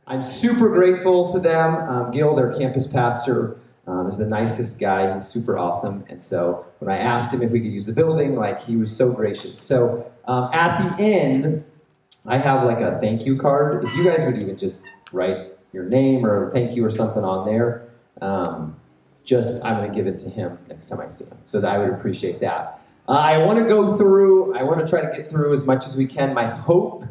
I'm super grateful to them. Gil, their campus pastor, is the nicest guy. He's super awesome. And so when I asked him if we could use the building, he was so gracious. So at the end, I have a thank you card. If you guys would even just write your name or thank you or something on there, I'm going to give it to him next time I see him. So I would appreciate that. I want to try to get through as much as we can. My hope,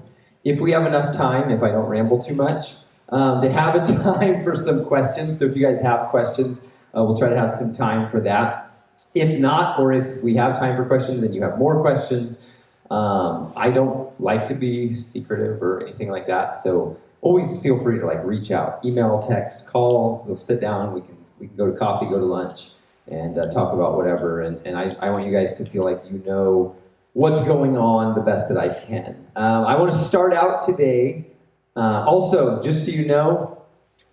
if we have enough time, if I don't ramble too much, to have a time for some questions. So if you guys have questions, we'll try to have some time for that. If not, or if we have time for questions and you have more questions, I don't like to be secretive or anything like that. So always feel free to reach out, email, text, call. We'll sit down. We can go to coffee, go to lunch, and talk about whatever. And I want you guys to feel like you know what's going on the best that I can. I want to start out today. Also, just so you know,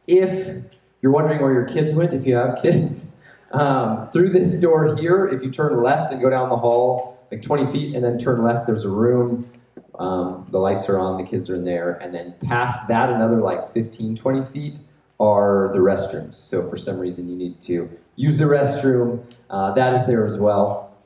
if you're wondering where your kids went, if you have kids, through this door here, if you turn left and go down the hall 20 feet and then turn left, there's a room. The lights are on, the kids are in there. And then past that, another 15, 20 feet are the restrooms. So if for some reason you need to use the restroom, that is there as well.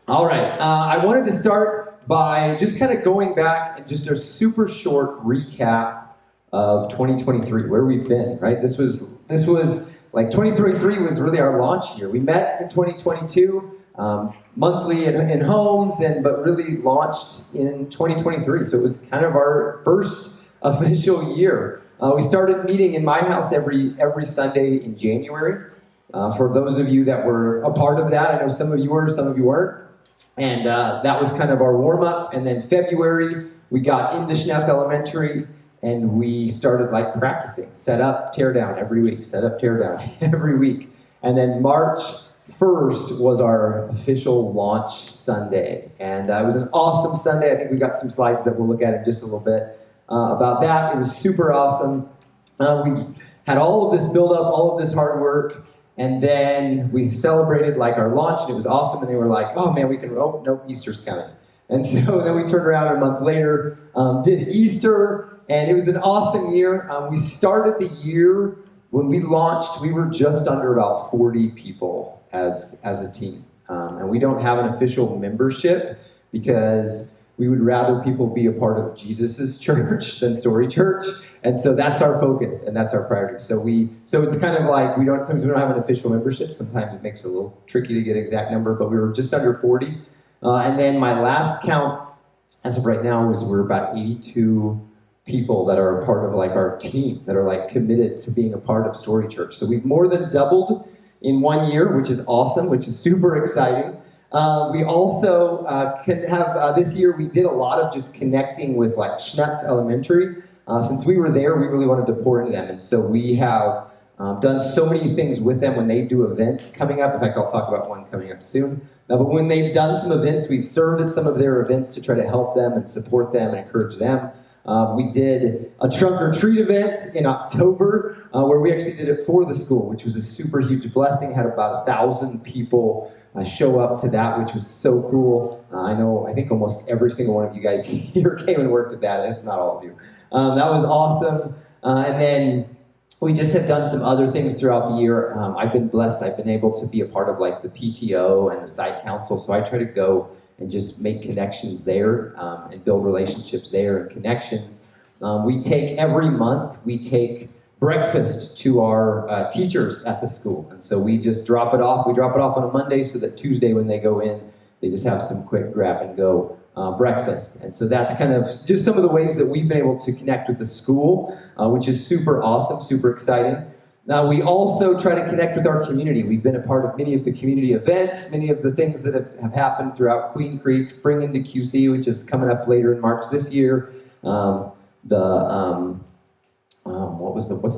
All right, I wanted to start by just kind of going back and just a super short recap of 2023, where we've been, right? This was 2023 was really our launch year. We met in 2022, monthly in homes, but really launched in 2023. So it was kind of our first official year. We started meeting in my house every Sunday in January. For those of you that were a part of that, I know some of you were, some of you weren't. And that was kind of our warm-up. And then February, we got into Schnepp Elementary, and we started practicing. Set up, tear down every week. Set up, tear down every week. And then March 1st was our official launch Sunday. And it was an awesome Sunday. I think we got some slides that we'll look at in just a little bit about that. It was super awesome. We had all of this build-up, all of this hard work. And then we celebrated our launch, and it was awesome. And they were like, "Oh man, nope, Easter's coming." And so then we turned around a month later, did Easter, and it was an awesome year. We started the year, when we launched, we were just under about 40 people as a team. And we don't have an official membership because we would rather people be a part of Jesus's church than Story Church. And so that's our focus and that's our priority. So it's kind of sometimes we don't have an official membership. Sometimes it makes it a little tricky to get an exact number, but we were just under 40. And then my last count, as of right now, is we're about 82 people that are a part of our team, that are committed to being a part of Story Church. So we've more than doubled in 1 year, which is awesome, which is super exciting. We also can have, this year we did a lot of just connecting with Schnepp Elementary. Since we were there, we really wanted to pour into them. And so we have done so many things with them when they do events coming up. In fact, I'll talk about one coming up soon. But when they've done some events, we've served at some of their events to try to help them and support them and encourage them. We did a trunk or treat event in October where we actually did it for the school, which was a super huge blessing. Had about 1,000 people show up to that, which was so cool. I think almost every single one of you guys here came and worked at that, if not all of you. That was awesome. And then we just have done some other things throughout the year. I've been blessed. I've been able to be a part of the PTO and the site council, so I try to go and just make connections there and build relationships there and connections. Every month, we take breakfast to our teachers at the school. And so we just drop it off. We drop it off on a Monday so that Tuesday when they go in, they just have some quick grab and go breakfast. And so that's kind of just some of the ways that we've been able to connect with the school, which is super awesome, super exciting. Now, we also try to connect with our community. We've been a part of many of the community events, many of the things that have happened throughout Queen Creek, Spring into QC, which is coming up later in March this year. What's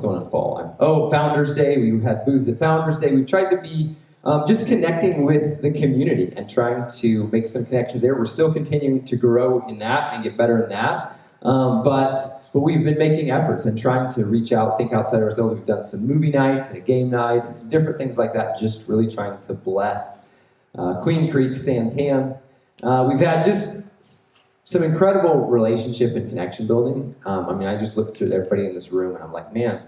the one in fall? Founders Day. We had booths at Founders Day. We've tried to be just connecting with the community and trying to make some connections there. We're still continuing to grow in that and get better in that. But we've been making efforts and trying to reach out, think outside ourselves. We've done some movie nights and a game night and some different things like that, just really trying to bless Queen Creek, Santan. We've had just some incredible relationship and connection building. I just looked through everybody in this room and I'm like, man,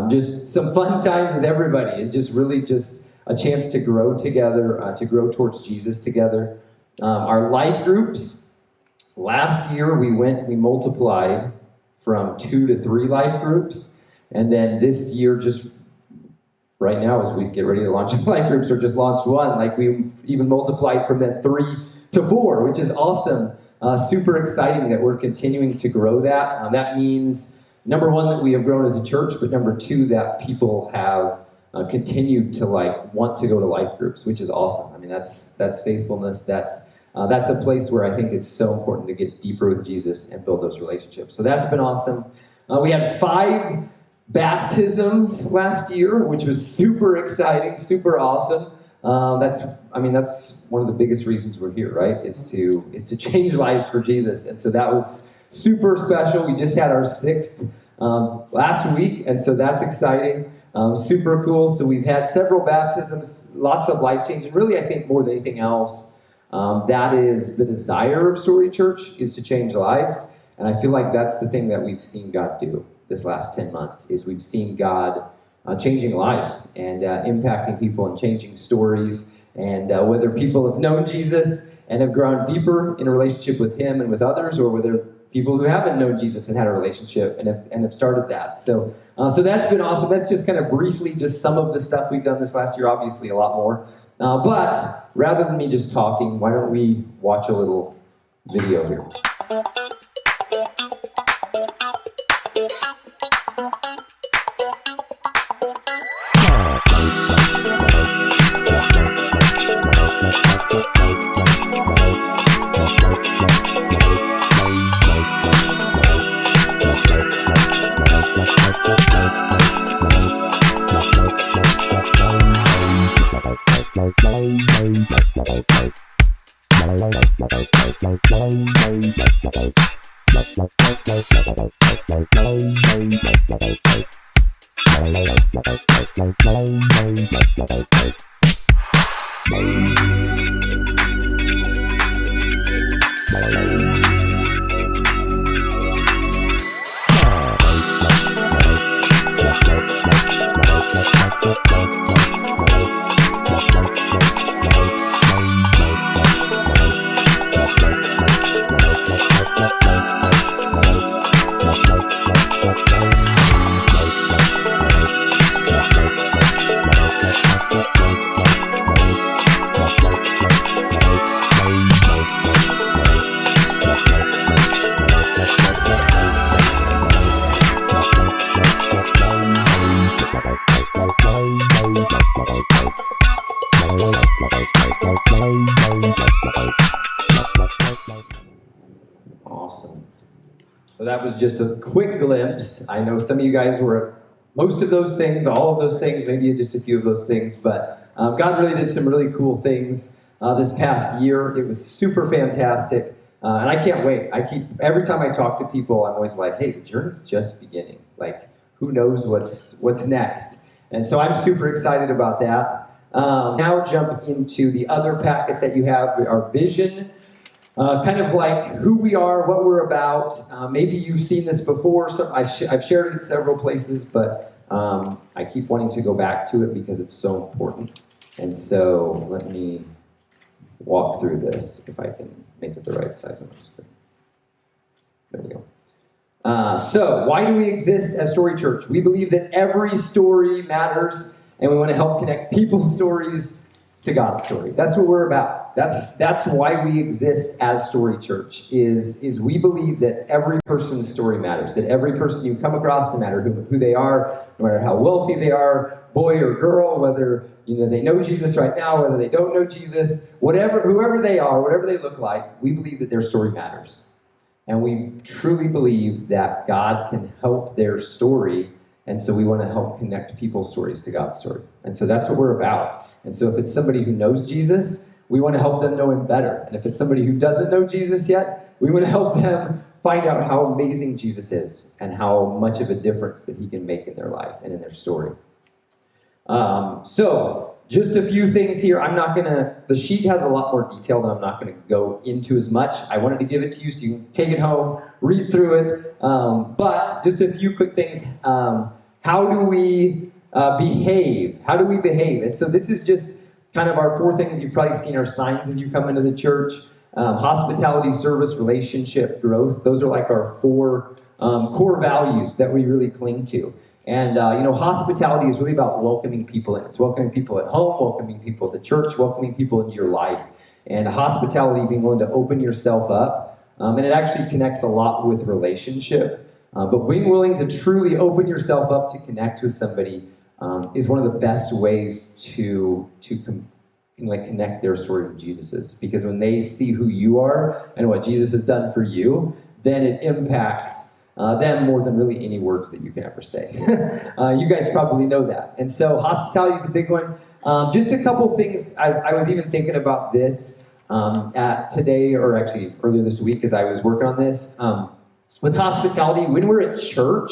just some fun times with everybody, and just really just a chance to grow together, to grow towards Jesus together. Our life groups, last year we multiplied from 2 to 3 life groups, and then this year, just right now as we get ready to launch life groups, or just launched one, like we even multiplied from that 3 to 4, which is awesome. Super exciting that we're continuing to grow that. That means, number one, that we have grown as a church, but number two, that people have continued to want to go to life groups, which is awesome. I mean, that's faithfulness. That's a place where I think it's so important to get deeper with Jesus and build those relationships. So that's been awesome. We had 5 baptisms last year, which was super exciting, super awesome. That's one of the biggest reasons we're here, right? Is to change lives for Jesus. And so that was super special. We just had our 6th last week, and so that's exciting. Super cool. So we've had several baptisms, lots of life change, and really I think more than anything else, that is the desire of Story Church, is to change lives. And I feel like that's the thing that we've seen God do this last 10 months, is we've seen God changing lives and impacting people and changing stories. And whether people have known Jesus and have grown deeper in a relationship with him and with others, or whether people who haven't known Jesus and had a relationship and have started that. So that's been awesome. That's just kind of briefly just some of the stuff we've done this last year, obviously a lot more. But rather than me just talking, why don't we watch a little video here? Awesome. So that was just a quick glimpse. I know some of you guys were at most of those things, all of those things, maybe just a few of those things, but God really did some really cool things this past year. It was super fantastic, and I can't wait. Every time I talk to people, I'm always like, hey, the journey's just beginning. Like, who knows what's next? And so I'm super excited about that. Now jump into the other packet that you have, our vision. Kind of like who we are, what we're about. Maybe you've seen this before. I've shared it in several places, but I keep wanting to go back to it because it's so important. And so let me walk through this, if I can make it the right size on my screen. There we go. So why do we exist as Story Church? We believe that every story matters, and we want to help connect people's stories to God's story. That's what we're about. That's why we exist as Story Church, is we believe that every person's story matters, that every person you come across, no matter who they are, no matter how wealthy they are, boy or girl, whether they know Jesus right now, whether they don't know Jesus, whoever they are, whatever they look like, we believe that their story matters. And we truly believe that God can help their story, and so we want to help connect people's stories to God's story. And so that's what we're about. And so if it's somebody who knows Jesus, we want to help them know him better. And if it's somebody who doesn't know Jesus yet, we want to help them find out how amazing Jesus is and how much of a difference that he can make in their life and in their story. So just a few things here. The sheet has a lot more detail that I'm not gonna go into as much. I wanted to give it to you so you can take it home, read through it. But just a few quick things. How do we behave? How do we behave? And so this is just kind of our 4 things. You've probably seen our signs as you come into the church. Hospitality, service, relationship, growth. Those are like our 4 core values that we really cling to. And, hospitality is really about welcoming people in. It's welcoming people at home, welcoming people at the church, welcoming people into your life. And hospitality, being willing to open yourself up. And it actually connects a lot with relationship. But being willing to truly open yourself up to connect with somebody is one of the best ways to connect their story with Jesus's. Because when they see who you are and what Jesus has done for you, then it impacts them more than really any words that you can ever say. You guys probably know that. And so hospitality is a big one. Just a couple things. I was even thinking about this today, or actually earlier this week as I was working on this. With hospitality, when we're at church,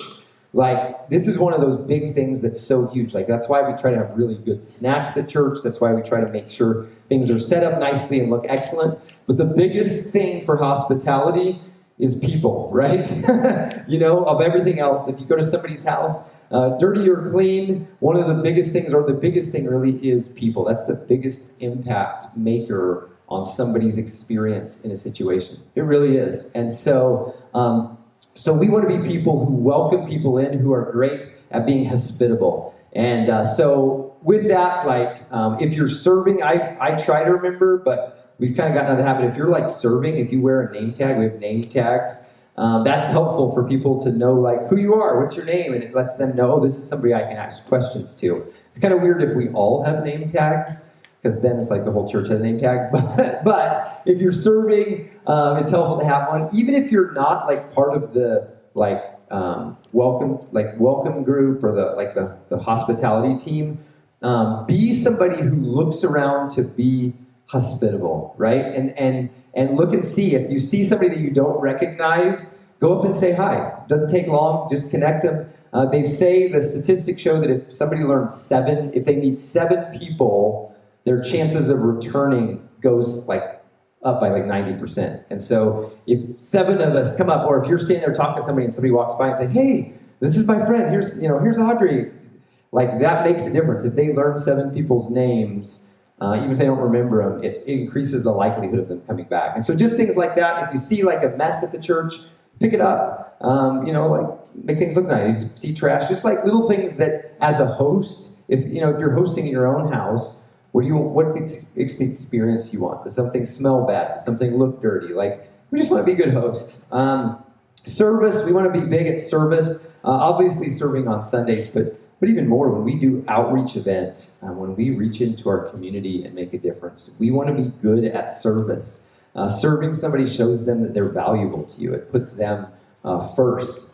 this is one of those big things that's so huge. That's why we try to have really good snacks at church. That's why we try to make sure things are set up nicely and look excellent. But the biggest thing for hospitality is people, right? Of everything else. If you go to somebody's house, dirty or clean, one of the biggest things, or the biggest thing really, is people. That's the biggest impact maker on somebody's experience in a situation. It really is. And so we want to be people who welcome people in, who are great at being hospitable. And so with that, if you're serving, I try to remember, but we've kind of gotten out of the habit. If you're serving, if you wear a name tag, we have name tags. That's helpful for people to know who you are, what's your name, and it lets them know, this is somebody I can ask questions to. It's kind of weird if we all have name tags, because then it's the whole church has a name tag. But if you're serving, it's helpful to have one. Even if you're not part of the welcome group or the hospitality team, be somebody who looks around to be hospitable, right? And look and see. If you see somebody that you don't recognize, go up and say hi. It doesn't take long. Just connect them. The statistics show that if they meet 7 people, their chances of returning goes up by 90%. And so if 7 of us come up, or if you're standing there talking to somebody and somebody walks by and say, hey, this is my friend, here's Audrey. That makes a difference. If they learn 7 people's names, even if they don't remember them, it increases the likelihood of them coming back. And so just things like that. If you see a mess at the church, pick it up. Make things look nice. If you see trash, just little things that, as a host, if you're hosting at your own house, what experience you want? Does something smell bad? Does something look dirty? We just want to be good hosts. Service, we want to be big at service. Obviously serving on Sundays, but even more when we do outreach events, when we reach into our community and make a difference, we want to be good at service. Serving somebody shows them that they're valuable to you. It puts them first.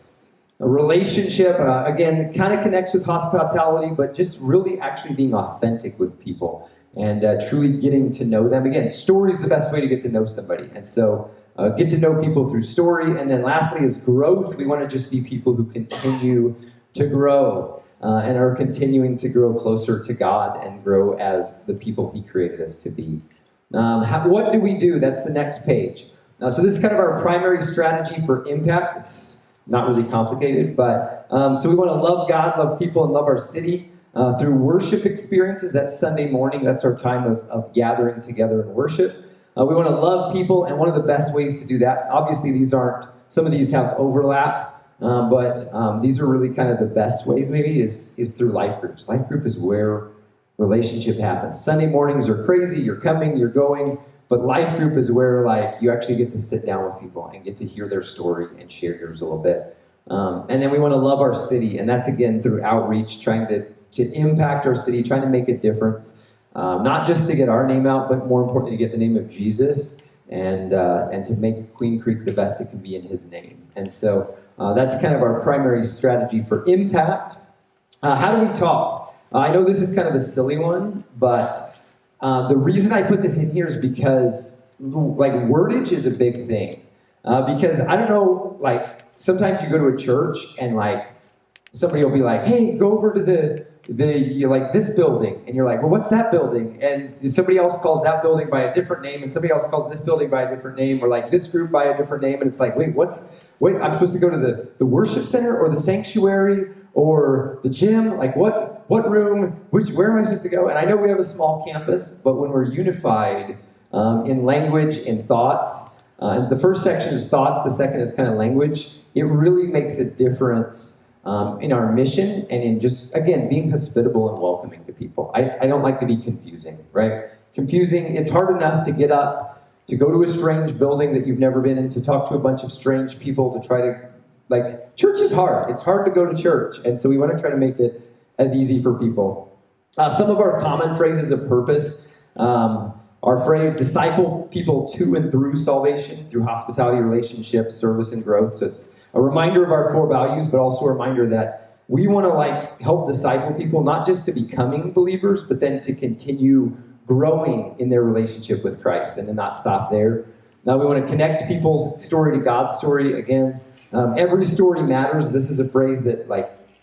A relationship, again, kind of connects with hospitality, but just really actually being authentic with people and truly getting to know them. Again, story is the best way to get to know somebody. And so get to know people through story. And then lastly is growth. We want to just be people who continue to grow and are continuing to grow closer to God and grow as the people He created us to be. What do we do? That's the next page. So this is kind of our primary strategy for impact. It's not really complicated, but so we want to love God, love people, and love our city through worship experiences. That's Sunday morning. That's our time of gathering together in worship. We want to love people, and one of the best ways to do that, obviously some of these have overlap, but these are really kind of the best ways maybe is through life groups. Life group is where relationship happens. Sunday mornings are crazy. You're coming, you're going. But life group is where you actually get to sit down with people and get to hear their story and share yours a little bit. And then we want to love our city, and that's again through outreach, trying to impact our city, trying to make a difference, not just to get our name out, but more importantly to get the name of Jesus and to make Queen Creek the best it can be in His name. And so that's kind of our primary strategy for impact. How do we talk? I know this is kind of a silly one, but the reason I put this in here is because wordage is a big thing. Because I don't know, sometimes you go to a church and somebody will be like, hey, go over to the you're like, this building, and you're like, well, what's that building? And somebody else calls that building by a different name, and somebody else calls this building by a different name, or like this group by a different name, and it's like, wait, I'm supposed to go to the worship center, or the sanctuary, or the gym? Like, what room, where am I supposed to go? And I know we have a small campus, but when we're unified in language, in thoughts, and the first section is thoughts, the second is kind of language, it really makes a difference in our mission, and in just, again, being hospitable and welcoming to people. I don't like to be confusing, right? Confusing, it's hard enough to get up, to go to a strange building that you've never been in, to talk to a bunch of strange people, to try to, like, church is hard. It's hard to go to church, and so we want to try to make it as easy for people. Some of our common phrases of purpose, our phrase, disciple people to and through salvation, through hospitality, relationships, service, and growth. So it's a reminder of our core values, but also a reminder that we want to help disciple people, not just to becoming believers, but then to continue growing in their relationship with Christ and to not stop there. Now we want to connect people's story to God's story. Again, every story matters. This is a phrase that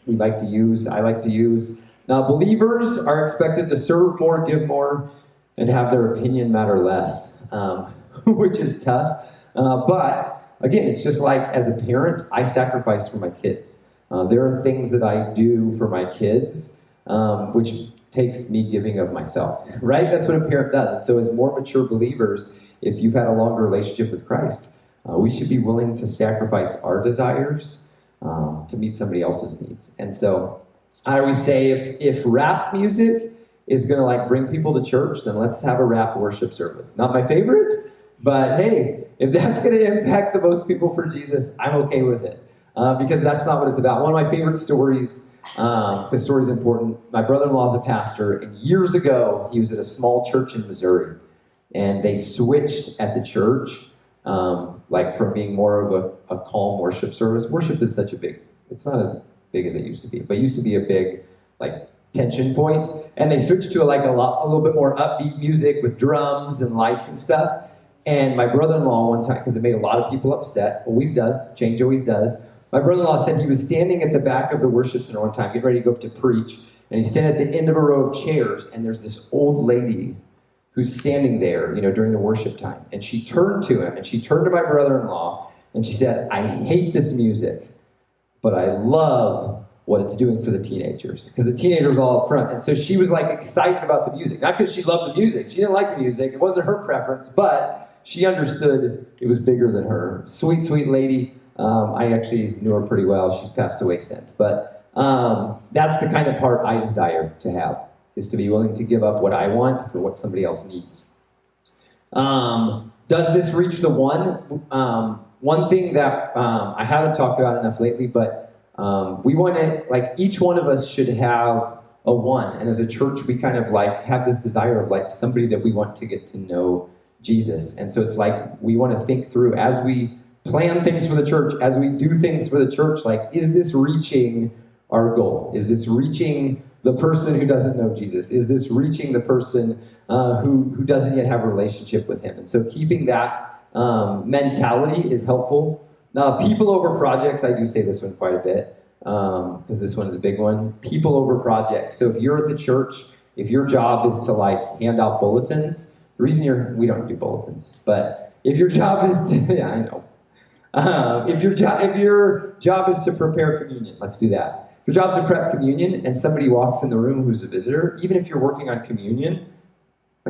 we like to use, I like to use. Now believers are expected to serve more, give more, and have their opinion matter less, which is tough. But again, it's just like, as a parent, I sacrifice for my kids. There are things that I do for my kids, which takes me giving of myself, right? That's what a parent does. And so as more mature believers, if you've had a longer relationship with Christ, we should be willing to sacrifice our desires to meet somebody else's needs. And so I always say, if rap music is going to bring people to church, then let's have a rap worship service. Not my favorite, but hey, if that's going to impact the most people for Jesus, I'm okay with it. Because that's not what it's about. One of my favorite stories, because story's important, my brother-in-law is a pastor, and years ago, he was at a small church in Missouri, and they switched at the church, from being more of a calm worship service. Worship is it's not as big as it used to be, but it used to be a big, tension point, and they switched to a little bit more upbeat music with drums and lights and stuff. And my brother-in-law one time, because it made a lot of people upset, always does, change always does, my brother-in-law said he was standing at the back of the worship center one time, getting ready to go up to preach, and he's standing at the end of a row of chairs, and there's this old lady who's standing there, during the worship time. And she turned to him, and she turned to my brother-in-law, and she said, I hate this music, but I love what it's doing for the teenagers, because the teenagers are all up front. And so she was excited about the music, not because she loved the music. She didn't like the music. It wasn't her preference, but she understood it was bigger than her. Sweet, sweet lady. I actually knew her pretty well. She's passed away since. But that's the kind of heart I desire to have, is to be willing to give up what I want for what somebody else needs. Does this reach the one? One thing that I haven't talked about enough lately, but we want to, each one of us should have a one. And as a church, we kind of have this desire of somebody that we want to get to know Jesus. And so it's we want to think through, as we plan things for the church, as we do things for the church, is this reaching our goal? Is this reaching the person who doesn't know Jesus? Is this reaching the person who doesn't yet have a relationship with him? And so keeping that mentality is helpful. Now, people over projects, I do say this one quite a bit, because this one is a big one. People over projects. So if you're at the church, if your job is to hand out bulletins, the reason we don't do bulletins, but if your job is to, yeah, I know. If your job is to prepare communion, let's do that. If your job is to prep communion and somebody walks in the room who's a visitor, even if you're working on communion,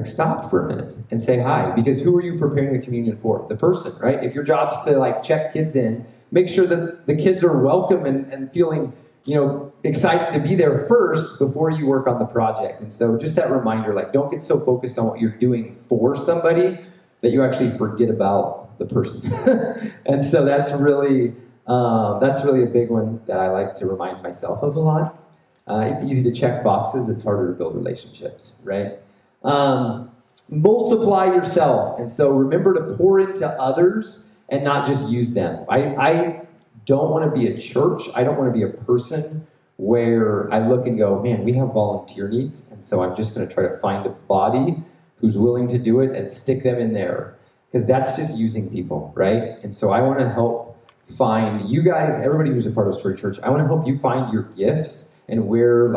stop for a minute and say hi, because who are you preparing the communion for? The person, right? If your job's to check kids in, make sure that the kids are welcome and feeling, excited to be there first before you work on the project. And so just that reminder, don't get so focused on what you're doing for somebody that you actually forget about the person. And so that's really a big one that I like to remind myself of a lot. It's easy to check boxes. It's harder to build relationships, right? Multiply yourself. And so remember to pour into others and not just use them. I don't want to be a church. I don't want to be a person where I look and go, man, we have volunteer needs, and so I'm just going to try to find a body who's willing to do it and stick them in there. Because that's just using people, right? And so I want to help find you guys, everybody who's a part of Story Church, I want to help you find your gifts and where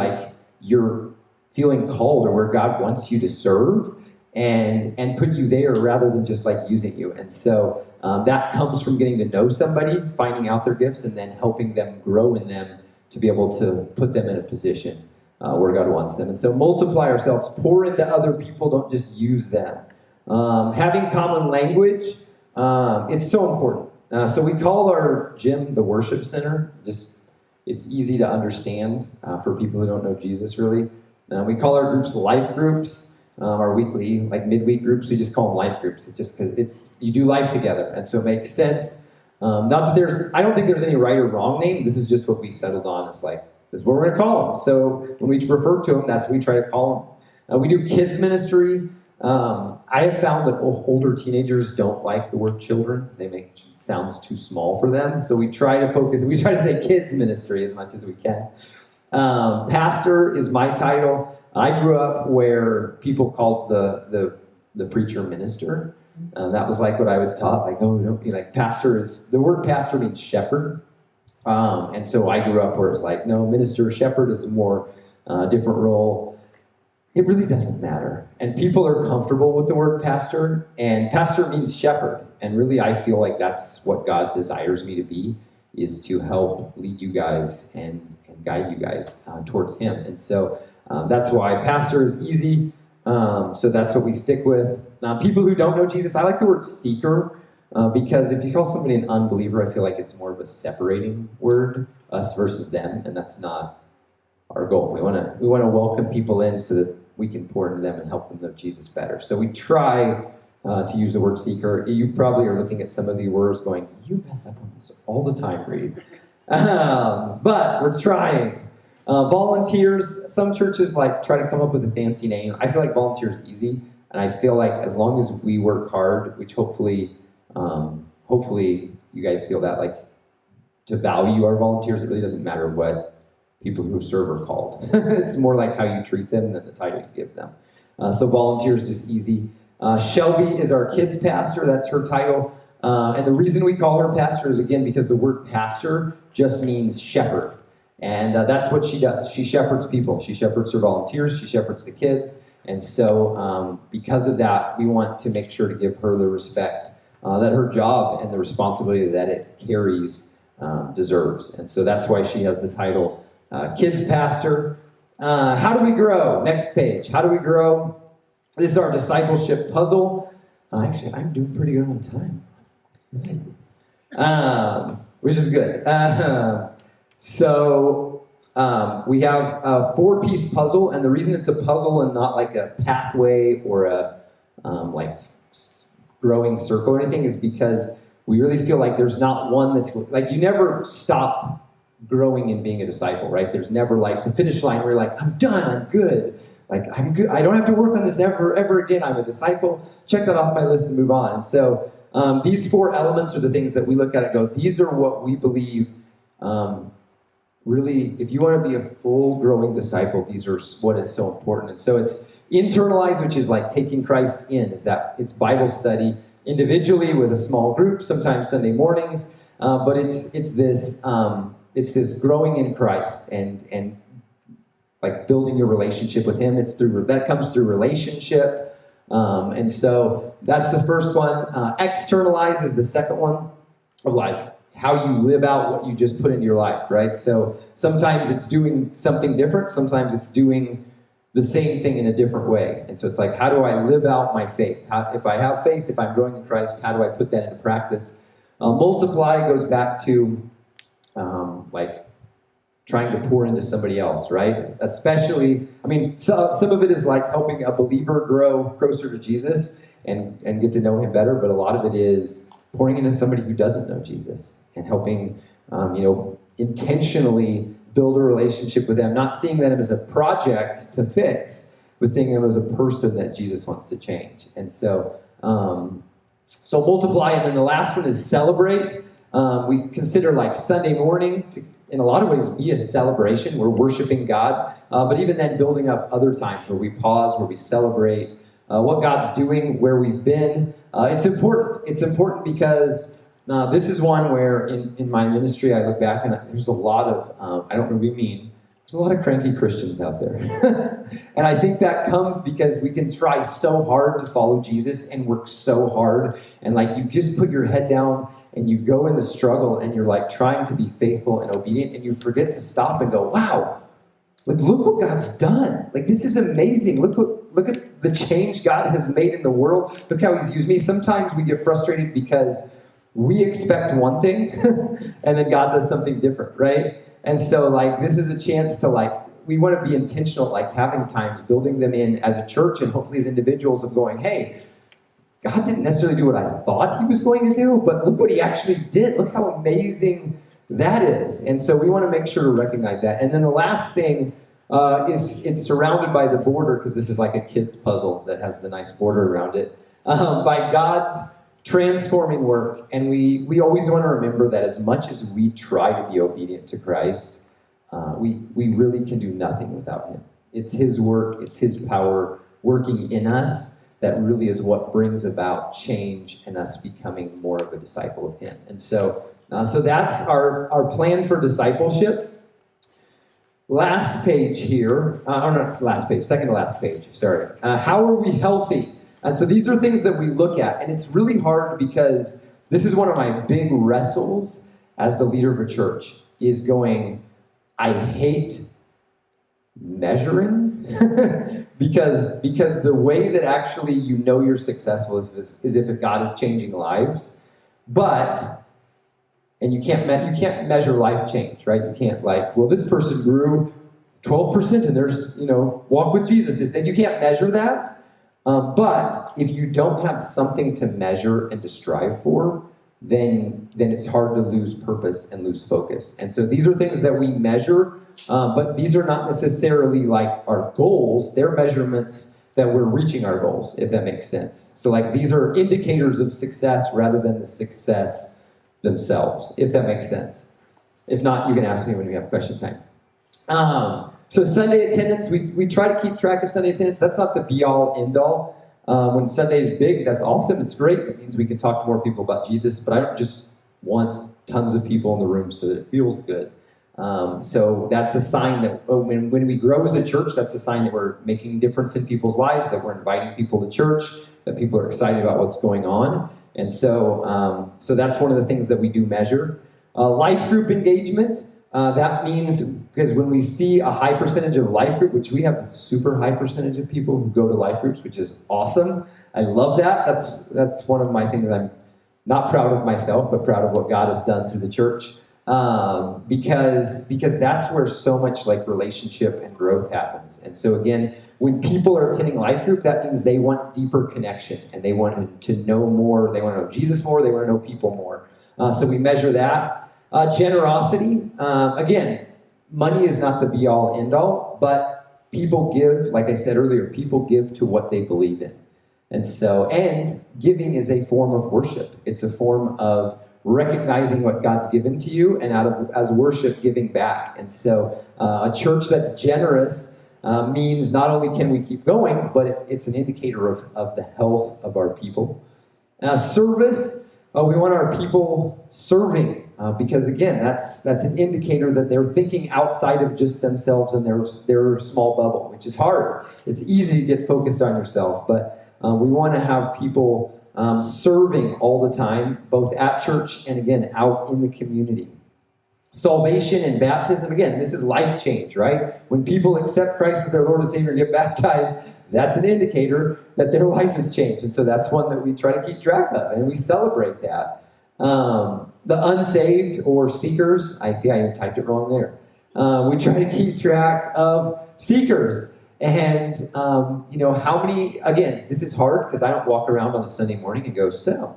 you're feeling called or where God wants you to serve and put you there rather than just like using you. And so that comes from getting to know somebody, finding out their gifts, and then helping them grow in them to be able to put them in a position where God wants them. And so multiply ourselves, pour into other people, don't just use them. Having common language, it's so important. So we call our gym the worship center. Just it's easy to understand for people who don't know Jesus really. We call our groups life groups. Our weekly, like midweek groups, we just call them life groups. It's just because you do life together, and so it makes sense. Not that I don't think there's any right or wrong name. This is just what we settled on. It's like, this is what we're going to call them. So when we refer to them, that's what we try to call them. We do kids ministry. I have found that older teenagers don't like the word children. They make sounds too small for them. So we try to say kids ministry as much as we can. Pastor is my title. I grew up where people called the preacher minister. That was like what I was taught. Like, oh, don't be like pastor the word pastor means shepherd. And so I grew up where it's like, no, minister, shepherd is a more different role. It really doesn't matter. And people are comfortable with the word pastor, and pastor means shepherd. And really, I feel like that's what God desires me to be, is to help lead you guys and guide you guys towards him. And so that's why pastor is easy. So that's what we stick with. Now, people who don't know Jesus, I like the word seeker because if you call somebody an unbeliever, I feel like it's more of a separating word, us versus them, and that's not our goal. We want to welcome people in so that we can pour into them and help them know Jesus better. So we try to use the word seeker. You probably are looking at some of the words going, you mess up on this all the time, Reed. But we're trying. Volunteers, some churches like try to come up with a fancy name. I feel like volunteer is easy, and I feel like as long as we work hard, which hopefully you guys feel that, like, to value our volunteers, it really doesn't matter what people who serve are called. It's more like how you treat them than the title you give them. So volunteer is just easy. Shelby is our kids pastor. That's her title. And the reason we call her pastor is, again, because the word pastor just means shepherd. And that's what she does. She shepherds people. She shepherds her volunteers. She shepherds the kids. And so because of that, we want to make sure to give her the respect that her job and the responsibility that it carries deserves. And so that's why she has the title kids pastor. How do we grow? Next page. How do we grow? This is our discipleship puzzle. Actually, I'm doing pretty good on time. Which is good. So we have a 4-piece puzzle, and the reason it's a puzzle and not like a pathway or a growing circle or anything is because we really feel like there's not one that's like, you never stop growing and being a disciple, right? There's never like the finish line where you're like, I'm done, I'm good. Like, I'm good. I don't have to work on this ever again. I'm a disciple. Check that off my list and move on. And so these 4 elements are the things that we look at and go, these are what we believe really, if you want to be a full growing disciple, these are what is so important. And so it's internalize, which is like taking Christ in. It's Bible study individually with a small group, sometimes Sunday mornings, but it's this growing in Christ and like building your relationship with him. That comes through relationship. And so that's the first one. Externalize is the second one, of like how you live out what you just put into your life, right? So sometimes it's doing something different. Sometimes it's doing the same thing in a different way. And so it's like, how do I live out my faith? If I have faith, if I'm growing in Christ, how do I put that into practice? Multiply goes back to like trying to pour into somebody else, right? Especially, some of it is like helping a believer grow closer to Jesus and get to know him better, but a lot of it is pouring into somebody who doesn't know Jesus and helping, intentionally build a relationship with them, not seeing them as a project to fix, but seeing them as a person that Jesus wants to change. And so multiply, and then the last one is celebrate. We consider like Sunday morning to, in a lot of ways, be a celebration. We're worshiping God, but even then building up other times where we pause, where we celebrate what God's doing, where we've been. It's important. It's important because this is one where in my ministry I look back and there's a lot of, I don't know what you mean, there's a lot of cranky Christians out there. And I think that comes because we can try so hard to follow Jesus and work so hard. And like you just put your head down and you go in the struggle and you're like trying to be faithful and obedient and you forget to stop and go, wow, like look what God's done. Like this is amazing. Look at the change God has made in the world. Look how he's used me. Sometimes we get frustrated because we expect one thing and then God does something different, right? And so like this is a chance to like, we want to be intentional, like having times, building them in as a church and hopefully as individuals of going, hey, God didn't necessarily do what I thought he was going to do, but look what he actually did. Look how amazing that is. And so we want to make sure to recognize that. And then the last thing is it's surrounded by the border, because this is like a kid's puzzle that has the nice border around it, by God's transforming work. And we always want to remember that as much as we try to be obedient to Christ, we really can do nothing without him. It's his work, it's his power working in us that really is what brings about change and us becoming more of a disciple of him. And so that's our plan for discipleship. Last page here, no, it's the last page, second to last page, sorry. How are we healthy? And so these are things that we look at, and it's really hard because this is one of my big wrestles as the leader of a church, is going, I hate measuring because the way that actually you know you're successful is if God is changing lives, and you can't measure life change, right? You can't like, well, this person grew 12% and there's, walk with Jesus. And you can't measure that. But if you don't have something to measure and to strive for, then it's hard to lose purpose and lose focus. And so these are things that we measure, but these are not necessarily like our goals. They're measurements that we're reaching our goals, if that makes sense. So like these are indicators of success rather than the success themselves, if that makes sense. If not, you can ask me when we have question time. So Sunday attendance, we try to keep track of Sunday attendance. That's not the be-all, end-all. When Sunday is big, that's awesome. It's great. It means we can talk to more people about Jesus, but I don't just want tons of people in the room so that it feels good. So that's a sign that when we grow as a church, that's a sign that we're making a difference in people's lives, that we're inviting people to church, that people are excited about what's going on. And so that's one of the things that we do measure. Life group engagement, that means, because when we see a high percentage of life group, which we have a super high percentage of people who go to life groups, which is awesome. I love that. That's one of my things I'm not proud of myself, but proud of what God has done through the church. Because that's where so much like relationship and growth happens. And so again, when people are attending life group, that means they want deeper connection and they want to know more. They want to know Jesus more. They want to know people more. So we measure that. Generosity. Again, money is not the be-all, end-all, but people give, like I said earlier, people give to what they believe in. And giving is a form of worship. It's a form of recognizing what God's given to you and as worship, giving back. And so a church that's generous means not only can we keep going, but it's an indicator of the health of our people. Service, we want our people serving. Because again, that's an indicator that they're thinking outside of just themselves and their small bubble, which is hard. It's easy to get focused on yourself, but we want to have people serving all the time, both at church and again, out in the community. Salvation and baptism, again, this is life change, right? When people accept Christ as their Lord and Savior and get baptized, that's an indicator that their life has changed. And so that's one that we try to keep track of, and we celebrate that. The unsaved or seekers, I even typed it wrong there. We try to keep track of seekers. And, how many, again, this is hard because I don't walk around on a Sunday morning and go, so,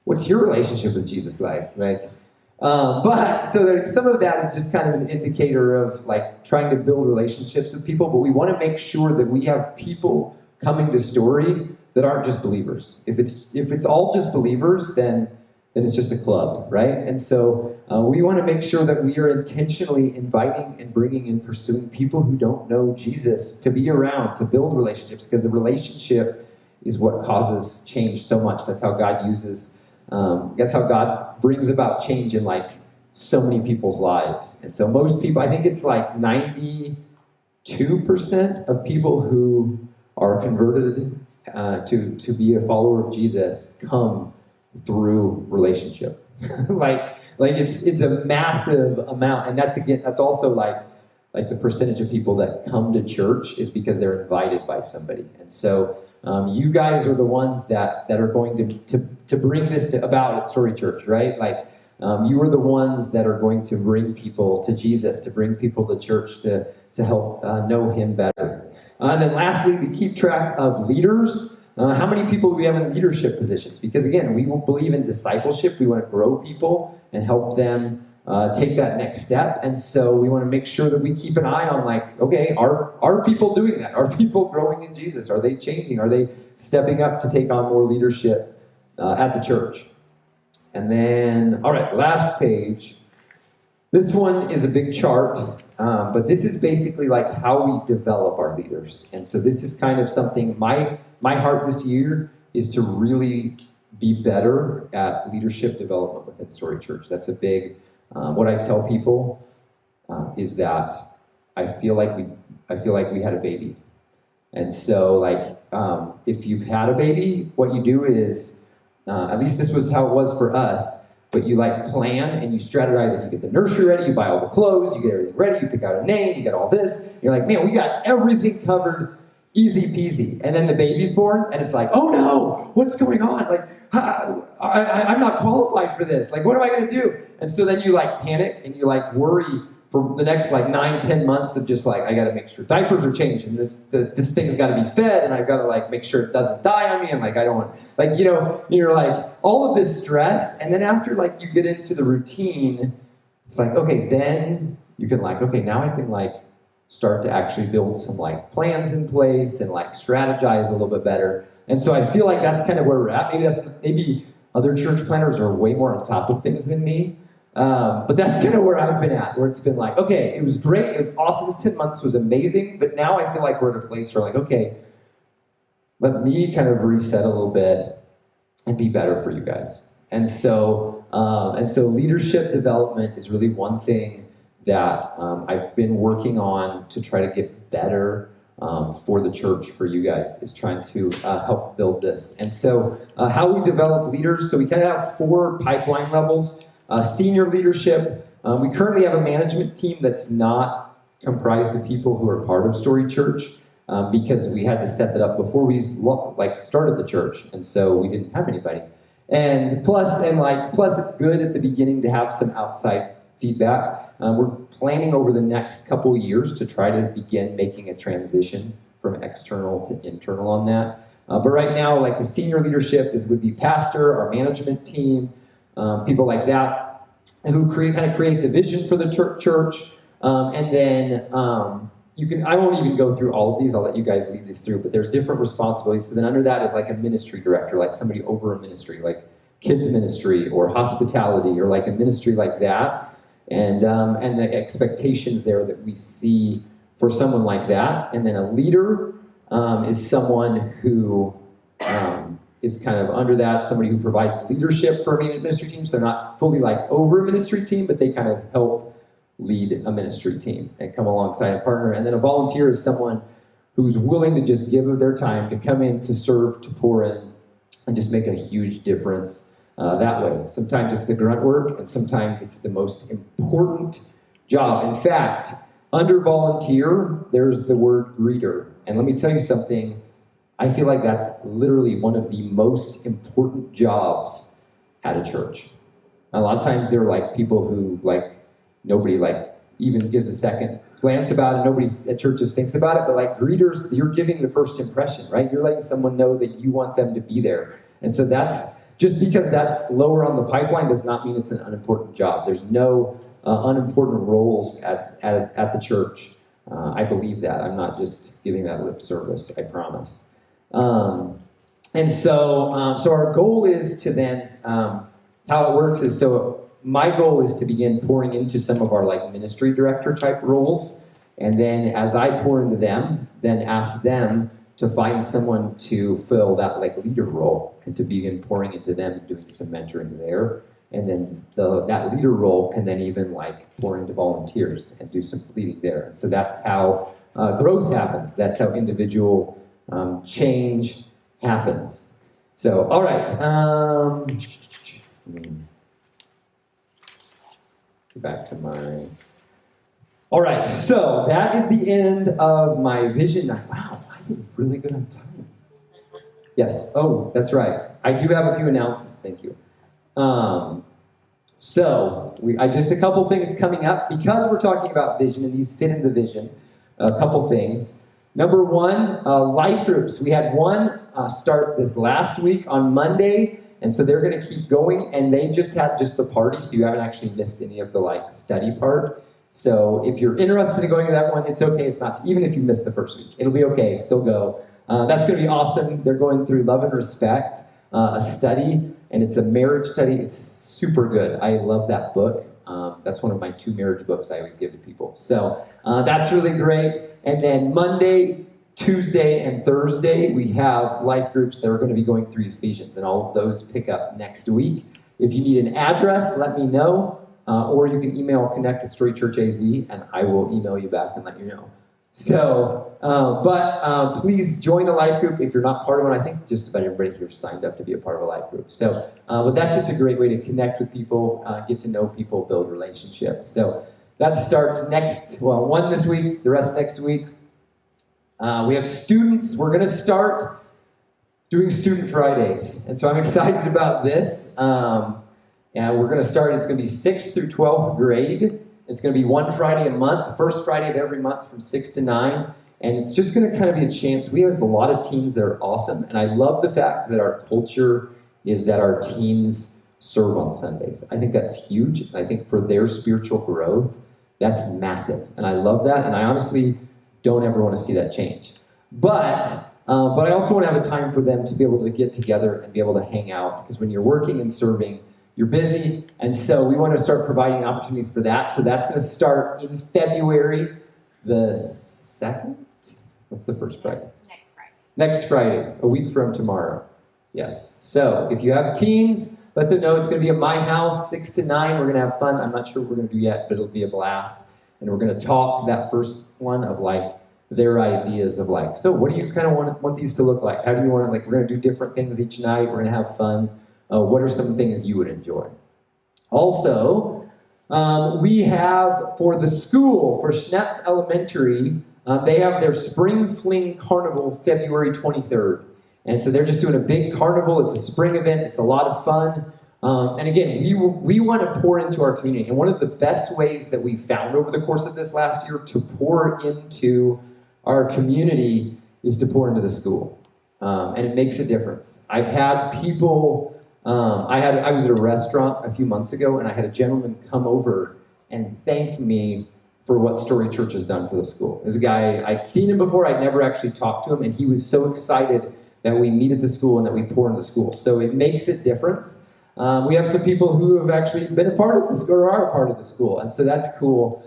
what's your relationship with Jesus like? Right? But some of that is just kind of an indicator of like trying to build relationships with people, but we want to make sure that we have people coming to Story that aren't just believers. If it's all just believers, then it's just a club, right? And so we want to make sure that we are intentionally inviting and bringing and pursuing people who don't know Jesus to be around, to build relationships, because a relationship is what causes change so much. That's how God brings about change in like so many people's lives. And so most people, I think it's like 92% of people who are converted to be a follower of Jesus come through relationship. like it's a massive amount, and that's also like the percentage of people that come to church is because they're invited by somebody. And so you guys are the ones that are going to bring this about at Story Church, right? Like you are the ones that are going to bring people to Jesus, to bring people to church, to help know him better. And then lastly, we keep track of leaders. How many people do we have in leadership positions? Because again, we believe in discipleship. We want to grow people and help them take that next step. And so we want to make sure that we keep an eye on like, okay, are people doing that? Are people growing in Jesus? Are they changing? Are they stepping up to take on more leadership at the church? And then, all right, last page. This one is a big chart, but this is basically like how we develop our leaders. And so this is kind of something, my heart this year is to really be better at leadership development within Story Church. That's a big, what I tell people is that I feel like we had a baby. And so like, if you've had a baby, what you do is, at least this was how it was for us, but you like plan and you strategize, and you get the nursery ready, you buy all the clothes, you get everything ready, you pick out a name, you get all this. You're like, man, we got everything covered, easy peasy. And then the baby's born, and it's like, oh no, what's going on? Like, I'm not qualified for this. Like, what am I going to do? And so then you like panic and you like worry for the next like 9-10 months of just like, I got to make sure diapers are changed, and this thing's got to be fed, and I've got to like make sure it doesn't die on me, and like I don't want, like, you know, you're like all of this stress. And then after like you get into the routine, it's like, okay, then you can like, okay, now I can like start to actually build some like plans in place and like strategize a little bit better. And so I feel like that's kind of where we're at. Maybe other church planners are way more on top of things than me. But that's kind of where I've been at, where it's been like, okay, it was great, it was awesome, this 10 months was amazing, but now I feel like we're at a place where like, okay, let me kind of reset a little bit and be better for you guys. And so leadership development is really one thing that I've been working on to try to get better for the church, for you guys, is trying to help build this. And so how we develop leaders, so we kind of have 4 pipeline levels. Senior leadership, we currently have a management team that's not comprised of people who are part of Story Church, because we had to set that up before we started the church, and so we didn't have anybody. And plus it's good at the beginning to have some outside feedback. We're planning over the next couple of years to try to begin making a transition from external to internal on that. But right now, like the senior leadership would be pastor, our management team, people like that, who create the vision for the church. And then I won't even go through all of these, I'll let you guys lead this through, but there's different responsibilities. So then under that is like a ministry director, like somebody over a ministry, like kids ministry or hospitality, or like a ministry like that. And the expectations there that we see for someone like that. And then a leader is someone who is kind of under that, somebody who provides leadership for a ministry team. So they're not fully like over a ministry team, but they kind of help lead a ministry team and come alongside a partner. And then a volunteer is someone who's willing to just give of their time to come in, to serve, to pour in, and just make a huge difference that way. Sometimes it's the grunt work, and sometimes it's the most important job. In fact, under volunteer, there's the word greeter. And let me tell you something, I feel like that's literally one of the most important jobs at a church. A lot of times there are like people who like nobody like even gives a second glance about it. Nobody at churches thinks about it, but like greeters, you're giving the first impression, right? You're letting someone know that you want them to be there. And so that's, just because that's lower on the pipeline does not mean it's an unimportant job. There's no unimportant roles at the church. I believe that. I'm not just giving that lip service, I promise. And so our goal is to then, how it works is, so my goal is to begin pouring into some of our like ministry director type roles. And then as I pour into them, then ask them to find someone to fill that like leader role and to begin pouring into them, doing some mentoring there. And then that leader role can then even like pour into volunteers and do some leading there. And so that's how growth happens. That's how individual change happens. So, all right. Back to my... All right, so that is the end of my vision night. Wow, I did really good on time. Yes, oh, that's right. I do have a few announcements, thank you. Just a couple things coming up. Because we're talking about vision, and these fit in the vision, a couple things. Number one, life groups. We had one start this last week on Monday, and so they're going to keep going, and they just had just the party, so you haven't actually missed any of the like study part. So if you're interested in going to that one, it's okay. It's not, even if you missed the first week, it'll be okay. Still go. That's going to be awesome. They're going through Love and Respect, a study, and it's a marriage study. It's super good. I love that book. That's one of my 2 marriage books I always give to people. So that's really great. And then Monday, Tuesday, and Thursday, we have life groups that are going to be going through Ephesians, and all of those pick up next week. If you need an address, let me know. Or you can email connect@storychurch.az, and I will email you back and let you know. So, please join the life group if you're not part of one. I think just about everybody here signed up to be a part of a life group. So, but that's just a great way to connect with people, get to know people, build relationships. So that starts one this week, the rest next week. We have students. We're going to start doing Student Fridays, and so I'm excited about this. And we're going to start, it's going to be 6th through 12th grade. It's going to be one Friday a month, the first Friday of every month from 6 to 9. And it's just going to kind of be a chance. We have a lot of teams that are awesome. And I love the fact that our culture is that our teams serve on Sundays. I think that's huge. I think for their spiritual growth, that's massive. And I love that. And I honestly don't ever want to see that change. But I also want to have a time for them to be able to get together and be able to hang out. Because when you're working and serving, you're busy, and so we want to start providing opportunities for that. So that's going to start in February the 2nd? What's the first Friday? Next Friday, a week from tomorrow. Yes. So if you have teens, let them know it's going to be at my house, 6 to 9. We're going to have fun. I'm not sure what we're going to do yet, but it'll be a blast. And we're going to talk that first one of like their ideas of like, so what do you kind of want these to look like? How do you want to, like, we're going to do different things each night. We're going to have fun. What are some things you would enjoy? Also, we have for the school, for Schnepp Elementary, they have their Spring Fling Carnival February 23rd. And so they're just doing a big carnival. It's a spring event. It's a lot of fun. And again, we want to pour into our community. And one of the best ways that we found over the course of this last year to pour into our community is to pour into the school. And it makes a difference. I've had people... I was at a restaurant a few months ago, and I had a gentleman come over and thank me for what Story Church has done for the school. There's a guy, I'd seen him before, I'd never actually talked to him, and he was so excited that we meet at the school and that we pour into the school. So it makes a difference. We have some people who have actually been a part of the school or are a part of the school, and so that's cool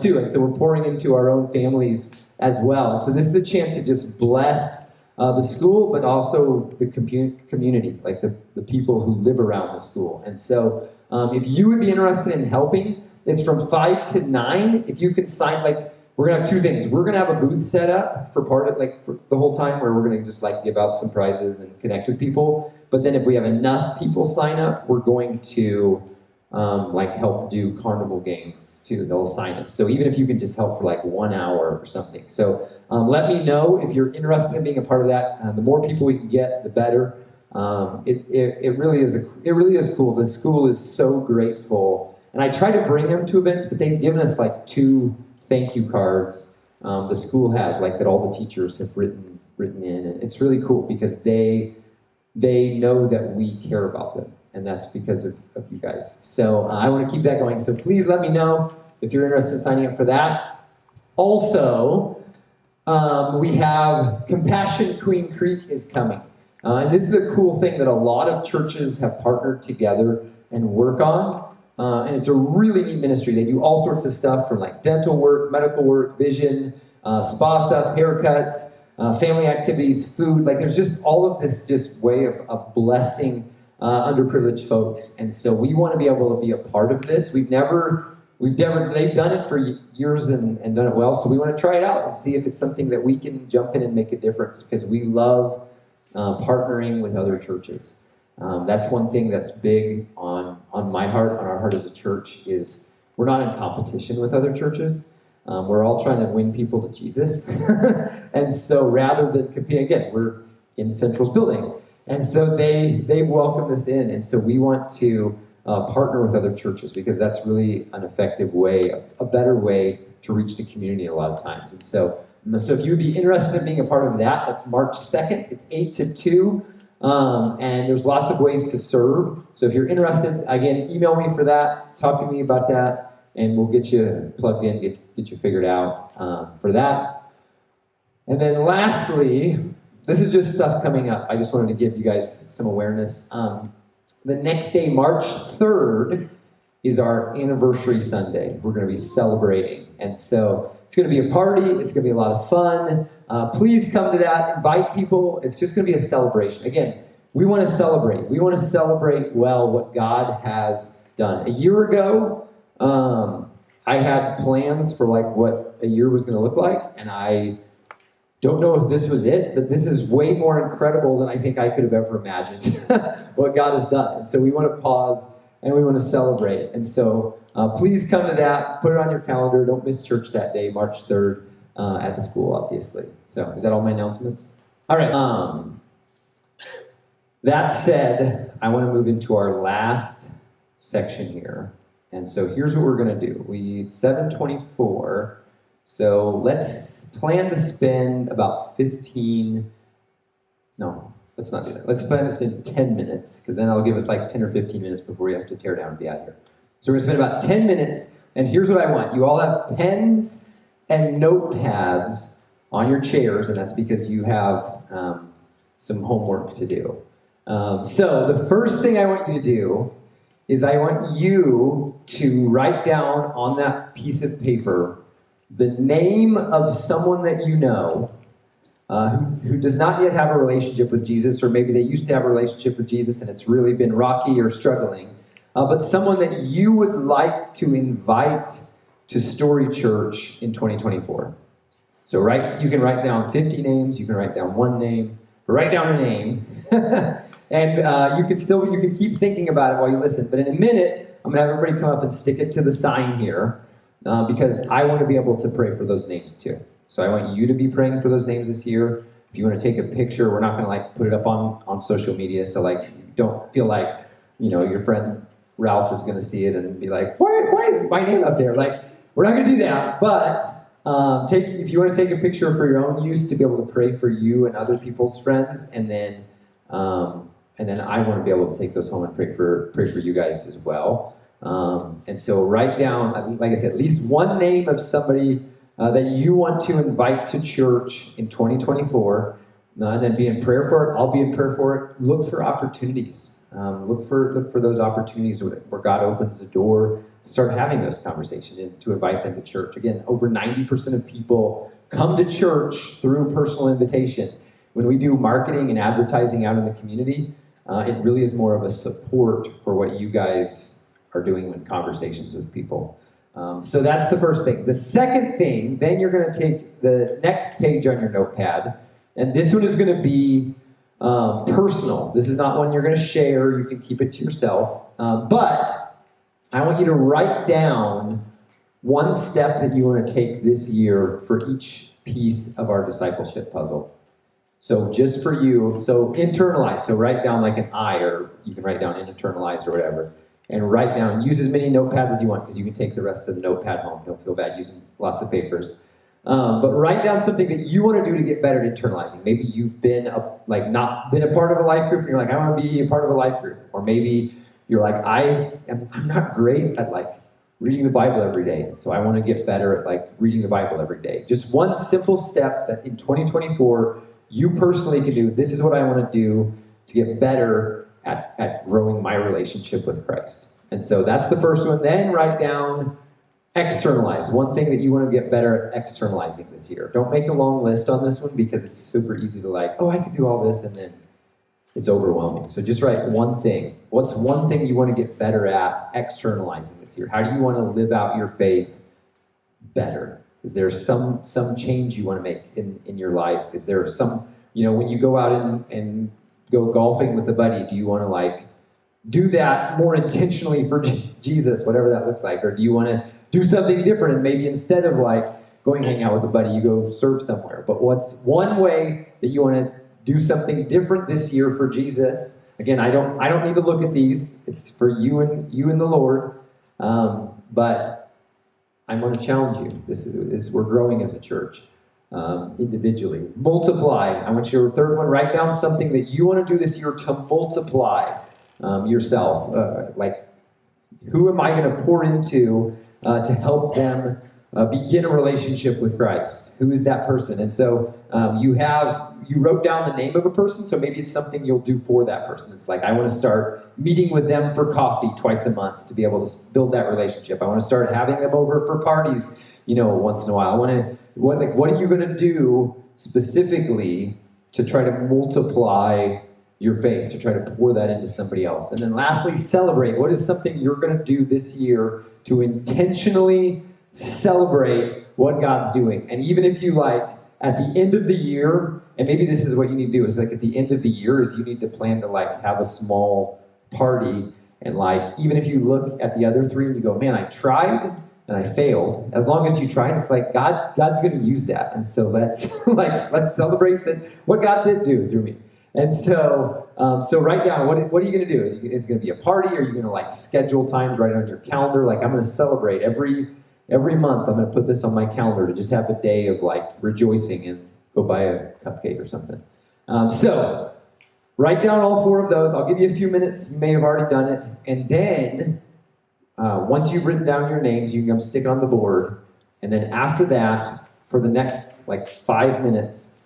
too. And so we're pouring into our own families as well. And so this is a chance to just bless the school, but also the community, like the people who live around the school. And so if you would be interested in helping, it's from 5 to 9. If you can sign, like, we're going to have 2 things. We're going to have a booth set up for for the whole time where we're going to just like give out some prizes and connect with people. But then if we have enough people sign up, we're going to help do carnival games too. They'll assign us. So even if you can just help for like 1 hour or something. So let me know if you're interested in being a part of that. The more people we can get, the better. It really is cool. The school is so grateful, and I try to bring them to events, but they've given us like 2 thank you cards. The school has like that all the teachers have written in, and it's really cool because they know that we care about them, and that's because of you guys. So I want to keep that going. So please let me know if you're interested in signing up for that. Also. We have Compassion Queen Creek is coming. And this is a cool thing that a lot of churches have partnered together and work on. And it's a really neat ministry. They do all sorts of stuff from like dental work, medical work, vision, spa stuff, haircuts, family activities, food. Like there's just all of this just way of blessing underprivileged folks. And so we want to be able to be a part of this. They've done it for years and done it well, so we want to try it out and see if it's something that we can jump in and make a difference, because we love partnering with other churches. That's one thing that's big on my heart, on our heart as a church, is we're not in competition with other churches. We're all trying to win people to Jesus. And so rather than compete, again, we're in Central's building. And so they welcome us in. And so we want to partner with other churches, because that's really an effective way, a better way to reach the community a lot of times. And so if you would be interested in being a part of that, that's March 2nd. It's 8 to 2. And there's lots of ways to serve. So if you're interested, again, email me for that. Talk to me about that, and we'll get you plugged in, get you figured out for that. And then lastly, this is just stuff coming up. I just wanted to give you guys some awareness. The next day, March 3rd, is our anniversary Sunday. We're going to be celebrating. And so it's going to be a party. It's going to be a lot of fun. Please come to that. Invite people. It's just going to be a celebration. Again, we want to celebrate. We want to celebrate well what God has done. A year ago, I had plans for like what a year was going to look like, and I don't know if this was it, but this is way more incredible than I think I could have ever imagined what God has done. And so we want to pause and we want to celebrate. And so please come to that. Put it on your calendar. Don't miss church that day, March 3rd, at the school, obviously. So is that all my announcements? All right. That said, I want to move into our last section here. And so here's what we're going to do. 7:24. So let's plan to spend about 15, no, let's not do that. Let's plan to spend 10 minutes, because then that'll give us like 10 or 15 minutes before we have to tear down and be out of here. So we're going to spend about 10 minutes, and here's what I want. You all have pens and notepads on your chairs, and that's because you have some homework to do. So the first thing I want you to do is I want you to write down on that piece of paper the name of someone that you know who does not yet have a relationship with Jesus, or maybe they used to have a relationship with Jesus and it's really been rocky or struggling, but someone that you would like to invite to Story Church in 2024. So you can write down 50 names, you can write down one name, but write down a name. And you can keep thinking about it while you listen. But in a minute, I'm going to have everybody come up and stick it to the sign here, because I want to be able to pray for those names too. So I want you to be praying for those names this year. If you want to take a picture, we're not going to put it up on social media. So don't feel like, your friend Ralph is going to see it and be like, why is my name up there? We're not going to do that. But if you want to take a picture for your own use to be able to pray for you and other people's friends, and then I want to be able to take those home and pray for you guys as well. And so write down, like I said, at least one name of somebody that you want to invite to church in 2024, and then be in prayer for it. I'll be in prayer for it. Look for opportunities. Look for those opportunities where God opens the door to start having those conversations and to invite them to church. Again, over 90% of people come to church through personal invitation. When we do marketing and advertising out in the community, it really is more of a support for what you guys are doing in conversations with people. So that's the first thing. The second thing, then you're going to take the next page on your notepad, and this one is going to be personal. This is not one you're going to share. You can keep it to yourself. But I want you to write down one step that you want to take this year for each piece of our discipleship puzzle. So just for you, so internalize. So write down like an I, or you can write down internalized or whatever. And write down, use as many notepads as you want, because you can take the rest of the notepad home. Don't feel bad using lots of papers. But write down something that you want to do to get better at internalizing. Maybe you've been not been a part of a life group, and you're like, I want to be a part of a life group. Or maybe you're like, I'm not great at reading the Bible every day, so I want to get better at reading the Bible every day. Just one simple step that in 2024 you personally can do. This is what I want to do to get better at growing my relationship with Christ. And so that's the first one. Then write down externalize. One thing that you want to get better at externalizing this year. Don't make a long list on this one, because it's super easy to I can do all this, and then it's overwhelming. So just write one thing. What's one thing you want to get better at externalizing this year? How do you want to live out your faith better? Is there some change you want to make in your life? Is there some, when you go out and go golfing with a buddy, do you want to do that more intentionally for Jesus, whatever that looks like? Or do you want to do something different and maybe instead of going hang out with a buddy, you go serve somewhere? But what's one way that you want to do something different this year for Jesus? Again, I don't need to look at these. It's for you and the Lord. But I'm going to challenge you. This is we're growing as a church individually. Multiply. I want your third one. Write down something that you want to do this year to multiply yourself. Who am I going to pour into to help them begin a relationship with Christ? Who is that person? And so you wrote down the name of a person, so maybe it's something you'll do for that person. It's I want to start meeting with them for coffee twice a month to be able to build that relationship. I want to start having them over for parties, once in a while. What are you going to do specifically to try to multiply your faith, to try to pour that into somebody else? And then lastly, celebrate. What is something you're going to do this year to intentionally celebrate what God's doing? And even if you at the end of the year, and maybe this is what you need to do, is at the end of the year is you need to plan to have a small party, and even if you look at the other three and you go, man, I tried and I failed. As long as you tried, it's God's going to use that. And so let's celebrate what God did do through me. And so write down, what are you going to do? Is it going to be a party? Or are you going to schedule times, write it on your calendar? I'm going to celebrate every month. I'm going to put this on my calendar to just have a day of rejoicing and go buy a cupcake or something. So write down all four of those. I'll give you a few minutes. You may have already done it. And then once you've written down your names, you can come stick it on the board. And then after that, for the next 5 minutes,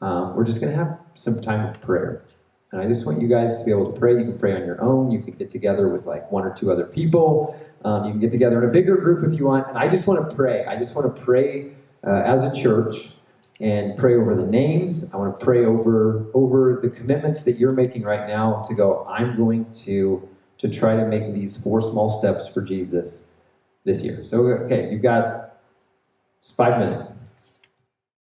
we're just going to have some time of prayer. And I just want you guys to be able to pray. You can pray on your own. You can get together with one or two other people. You can get together in a bigger group if you want. And I just want to pray. I just want to pray as a church and pray over the names. I want to pray over the commitments that you're making right now to go, I'm going to try to make these 4 small steps for Jesus this year. So, okay, you've got just 5 minutes.